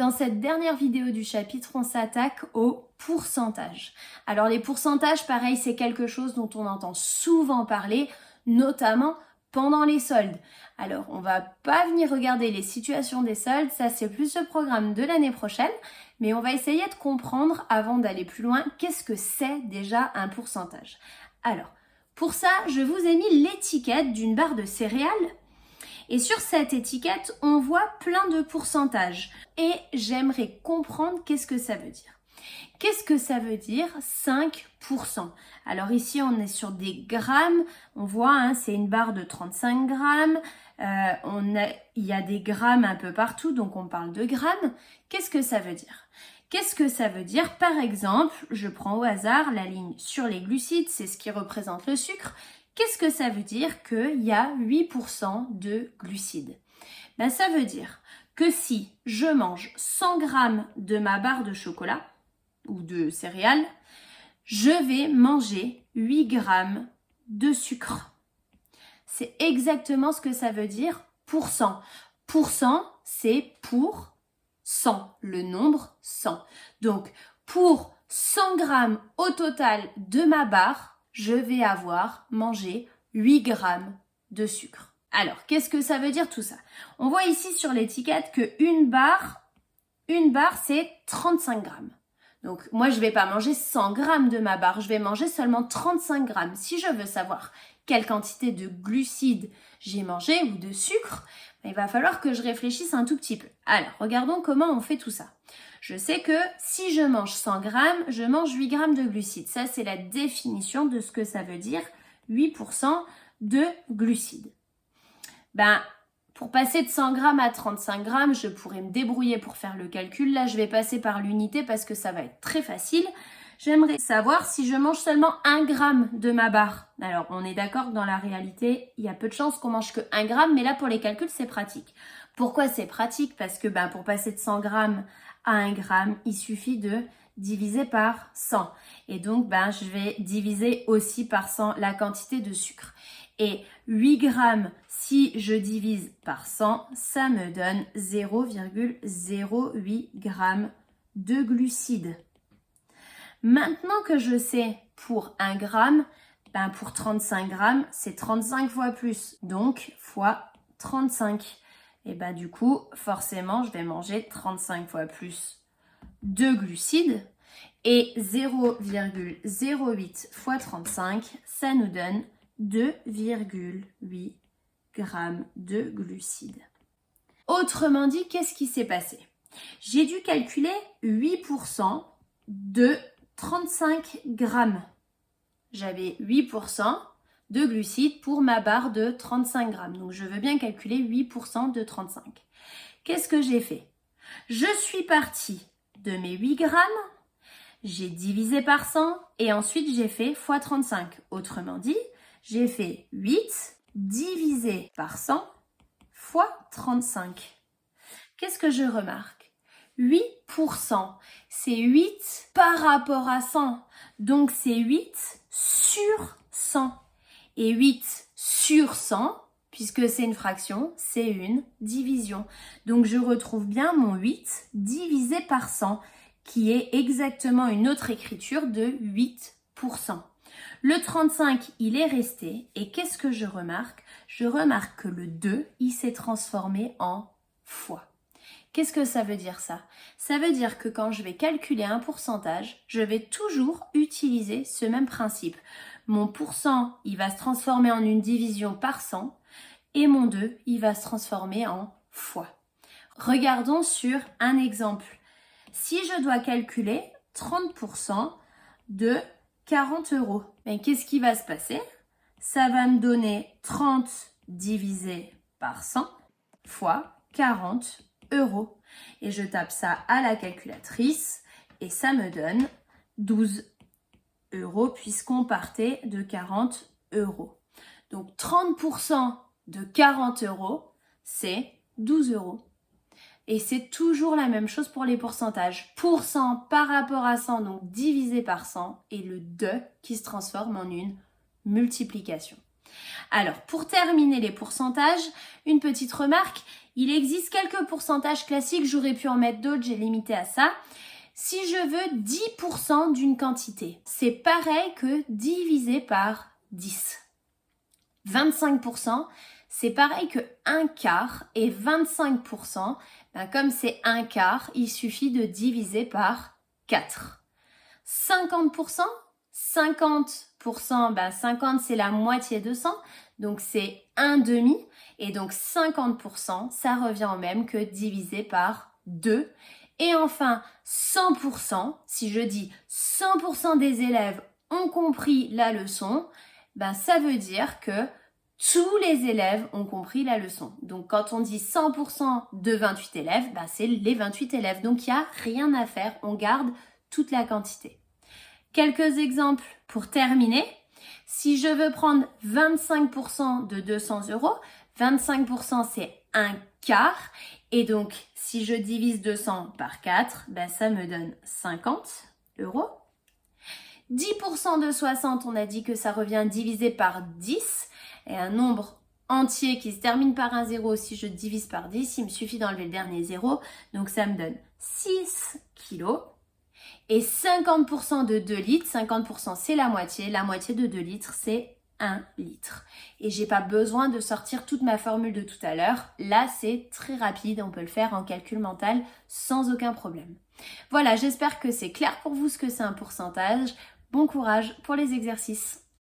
Dans cette dernière vidéo du chapitre, on s'attaque aux pourcentages. Alors les pourcentages, pareil, c'est quelque chose dont on entend souvent parler, notamment pendant les soldes. Alors on va pas venir regarder les situations des soldes, ça c'est plus le programme de l'année prochaine, mais on va essayer de comprendre avant d'aller plus loin qu'est-ce que c'est déjà un pourcentage. Alors pour ça, je vous ai mis l'étiquette d'une barre de céréales. Et sur cette étiquette, on voit plein de pourcentages. Et j'aimerais comprendre qu'est-ce que ça veut dire. Qu'est-ce que ça veut dire 5%? Alors ici, on est sur des grammes. On voit, c'est une barre de 35 grammes. Il y a des grammes un peu partout, donc on parle de grammes. Qu'est-ce que ça veut dire? Qu'est-ce que ça veut dire? Par exemple, je prends au hasard la ligne sur les glucides, c'est ce qui représente le sucre. Qu'est-ce que ça veut dire qu'il y a 8% de glucides? Ça veut dire que si je mange 100 grammes de ma barre de chocolat ou de céréales, je vais manger 8 grammes de sucre. C'est exactement ce que ça veut dire pourcent. Pourcent, c'est pour 100, le nombre 100. Donc, pour 100 grammes au total de ma barre, je vais avoir mangé 8 grammes de sucre. Alors, qu'est-ce que ça veut dire tout ça? On voit ici sur l'étiquette que une barre c'est 35 grammes. Donc, moi, je ne vais pas manger 100 grammes de ma barre, je vais manger seulement 35 grammes. Si je veux savoir quelle quantité de glucides j'ai mangé ou de sucre, il va falloir que je réfléchisse un tout petit peu. Alors, regardons comment on fait tout ça. Je sais que si je mange 100 grammes, je mange 8 grammes de glucides. Ça, c'est la définition de ce que ça veut dire 8% de glucides. Pour passer de 100 grammes à 35 grammes, je pourrais me débrouiller pour faire le calcul. Là, je vais passer par l'unité parce que ça va être très facile. J'aimerais savoir si je mange seulement 1 gramme de ma barre. Alors, on est d'accord que dans la réalité, il y a peu de chances qu'on mange que 1 gramme, mais là, pour les calculs, c'est pratique. Pourquoi c'est pratique? Parce que pour passer de 100 grammes à 1 gramme, il suffit de diviser par 100. Et donc, je vais diviser aussi par 100 la quantité de sucre. Et 8 grammes, si je divise par 100, ça me donne 0,08 grammes de glucides. Maintenant que je sais pour 1 gramme, pour 35 grammes, c'est 35 fois plus. Donc, fois 35. Et du coup, forcément, je vais manger 35 fois plus de glucides. Et 0,08 fois 35, ça nous donne 2,8 grammes de glucides. Autrement dit, qu'est-ce qui s'est passé? J'ai dû calculer 8% de 35 grammes. J'avais 8% de glucides pour ma barre de 35 grammes. Donc, je veux bien calculer 8% de 35. Qu'est-ce que j'ai fait? Je suis partie de mes 8 grammes, j'ai divisé par 100 et ensuite j'ai fait fois 35. Autrement dit, j'ai fait 8 divisé par 100 fois 35. Qu'est-ce que je remarque? 8%, c'est 8 par rapport à 100. Donc, c'est 8 sur 100. Et 8 sur 100, puisque c'est une fraction, c'est une division. Donc, je retrouve bien mon 8 divisé par 100, qui est exactement une autre écriture de 8%. Le 35, il est resté. Et qu'est-ce que je remarque? Je remarque que le 2, il s'est transformé en fois. Qu'est-ce que ça veut dire ça? Ça veut dire que quand je vais calculer un pourcentage, je vais toujours utiliser ce même principe. Mon pourcent, il va se transformer en une division par 100 et mon 2, il va se transformer en fois. Regardons sur un exemple. Si je dois calculer 30% de 40 €, qu'est-ce qui va se passer? Ça va me donner 30 divisé par 100 fois 40 €. Et je tape ça à la calculatrice et ça me donne 12 € puisqu'on partait de 40 €. Donc 30% de 40 €, c'est 12 €. Et c'est toujours la même chose pour les pourcentages. Pourcent par rapport à 100, donc divisé par 100, et le 2 qui se transforme en une multiplication. Alors, pour terminer les pourcentages, une petite remarque, Il existe quelques pourcentages classiques, j'aurais pu en mettre d'autres, j'ai limité à ça. Si je veux 10% d'une quantité, c'est pareil que divisé par 10. 25%, c'est pareil que 1/4 et 25%, comme c'est 1/4, il suffit de diviser par 4. 50%, 50%, 50 c'est la moitié de 100, donc c'est 1/2, et donc 50%, ça revient au même que divisé par 2. Et enfin, 100%, si je dis 100% des élèves ont compris la leçon, ça veut dire que tous les élèves ont compris la leçon. Donc quand on dit 100% de 28 élèves, c'est les 28 élèves. Donc il n'y a rien à faire, on garde toute la quantité. Quelques exemples pour terminer. Si je veux prendre 25% de 200 €, 25% c'est 1/4. Et donc, si je divise 200 par 4, ça me donne 50 €. 10% de 60, on a dit que ça revient divisé par 10. Et un nombre entier qui se termine par un 0, si je divise par 10, il me suffit d'enlever le dernier 0. Donc, ça me donne 6 kilos. Et 50% de 2 litres, 50% c'est la moitié de 2 litres, c'est 1 litre. Et j'ai pas besoin de sortir toute ma formule de tout à l'heure. Là, c'est très rapide, on peut le faire en calcul mental sans aucun problème. Voilà, j'espère que c'est clair pour vous ce que c'est un pourcentage. Bon courage pour les exercices.